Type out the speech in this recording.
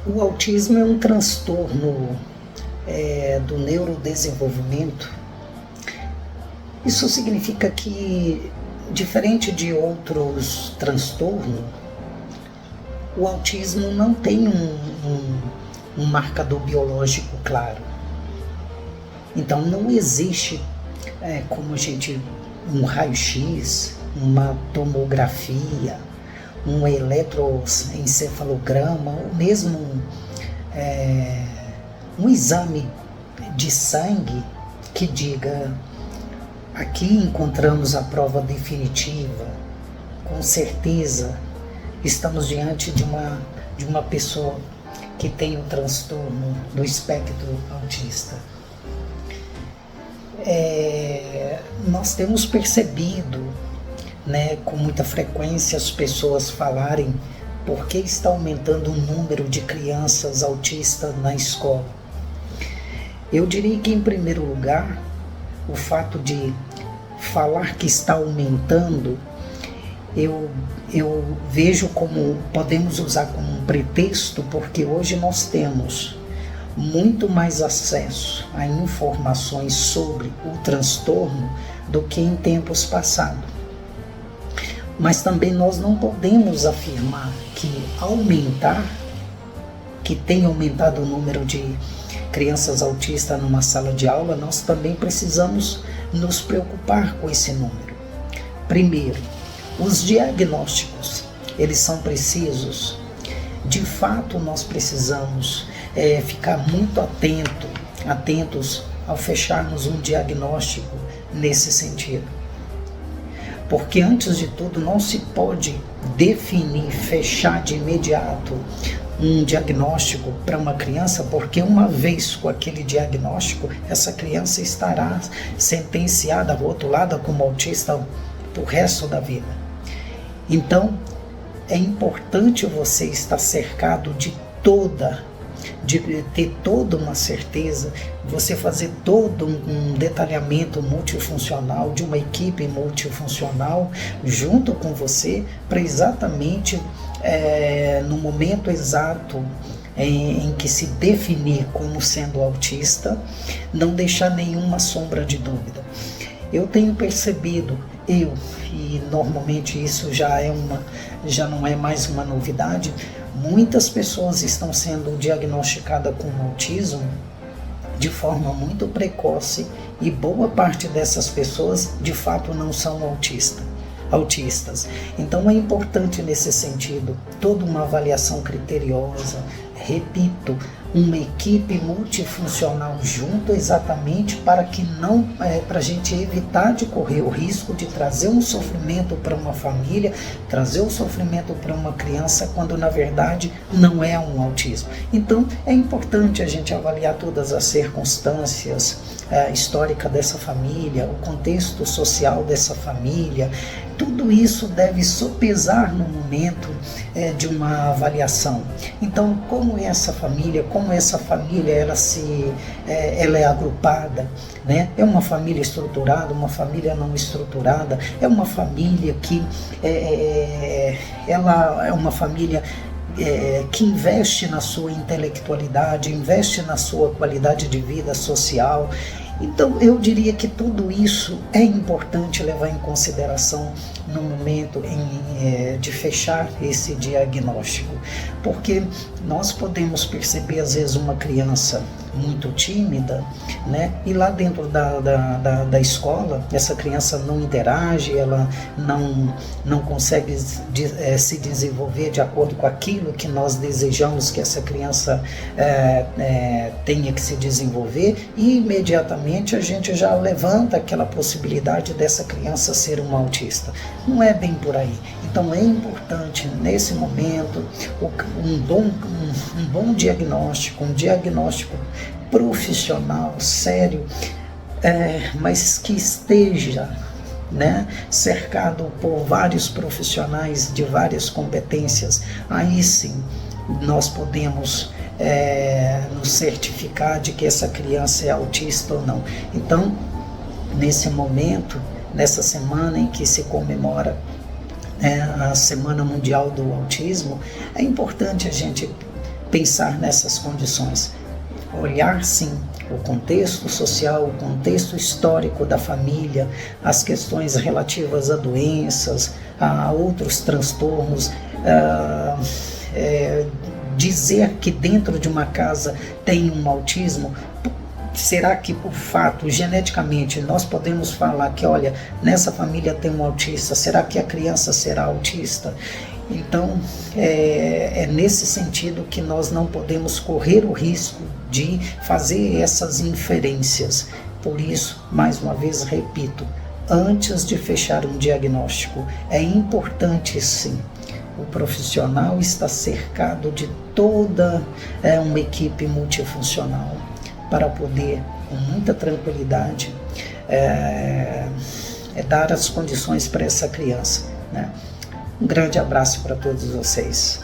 O autismo é um transtorno do neurodesenvolvimento. Isso significa que, diferente de outros transtornos, o autismo não tem um marcador biológico claro. Então não existe como a gente um raio-x, uma tomografia, um eletroencefalograma, ou mesmo um exame de sangue que diga: aqui encontramos a prova definitiva, com certeza estamos diante de uma pessoa que tem o transtorno do espectro autista. Nós temos percebido, com muita frequência, as pessoas falarem por que está aumentando o número de crianças autistas na escola. Eu diria que, em primeiro lugar, o fato de falar que está aumentando, eu vejo como podemos usar como um pretexto, porque hoje nós temos muito mais acesso a informações sobre o transtorno do que em tempos passados. Mas também nós não podemos afirmar que tenha aumentado o número de crianças autistas numa sala de aula. Nós também precisamos nos preocupar com esse número. Primeiro, os diagnósticos, eles são precisos. De fato, nós precisamos ficar muito atentos ao fecharmos um diagnóstico nesse sentido. Porque, antes de tudo, não se pode definir, fechar de imediato um diagnóstico para uma criança, porque uma vez com aquele diagnóstico, essa criança estará sentenciada, rotulada como autista para o resto da vida. Então, é importante você estar cercado de ter toda uma certeza, você fazer todo um detalhamento multifuncional, de uma equipe multifuncional junto com você, para exatamente no momento exato em que se definir como sendo autista, não deixar nenhuma sombra de dúvida. Eu tenho percebido, e normalmente isso já não é mais uma novidade, muitas pessoas estão sendo diagnosticadas com autismo de forma muito precoce, e boa parte dessas pessoas de fato não são autistas. Então é importante nesse sentido toda uma avaliação criteriosa, repito, uma equipe multifuncional junto, exatamente para a gente evitar de correr o risco de trazer um sofrimento para uma família, trazer um sofrimento para uma criança, quando na verdade não é um autismo. Então é importante a gente avaliar todas as circunstâncias históricas dessa família, o contexto social dessa família. Tudo isso deve sopesar no momento de uma avaliação. Então, como essa família ela é agrupada, É uma família estruturada, uma família não estruturada, é uma família que ela é uma família que investe na sua intelectualidade, investe na sua qualidade de vida social. Então, eu diria que tudo isso é importante levar em consideração no momento de fechar esse diagnóstico, porque nós podemos perceber, às vezes, uma criança muito tímida, e lá dentro da escola, essa criança não interage, ela não consegue se desenvolver de acordo com aquilo que nós desejamos que essa criança tenha que se desenvolver, e imediatamente a gente já levanta aquela possibilidade dessa criança ser um autista. Não é bem por aí. Então é importante, nesse momento, um bom diagnóstico, um diagnóstico profissional, sério, mas que esteja cercado por vários profissionais de várias competências. Aí sim nós podemos nos certificar de que essa criança é autista ou não. Então, nesse momento, nessa semana em que se comemora a Semana Mundial do Autismo, é importante a gente pensar nessas condições. Olhar, sim, o contexto social, o contexto histórico da família, as questões relativas a doenças, a outros transtornos, dizer que dentro de uma casa tem um autismo. Será que por fato, geneticamente, nós podemos falar que, olha, nessa família tem um autista, será que a criança será autista? Então, é nesse sentido que nós não podemos correr o risco de fazer essas inferências. Por isso, mais uma vez, repito, antes de fechar um diagnóstico, é importante sim o profissional estar cercado de toda uma equipe multifuncional para poder, com muita tranquilidade, dar as condições para essa criança, né? Um grande abraço para todos vocês.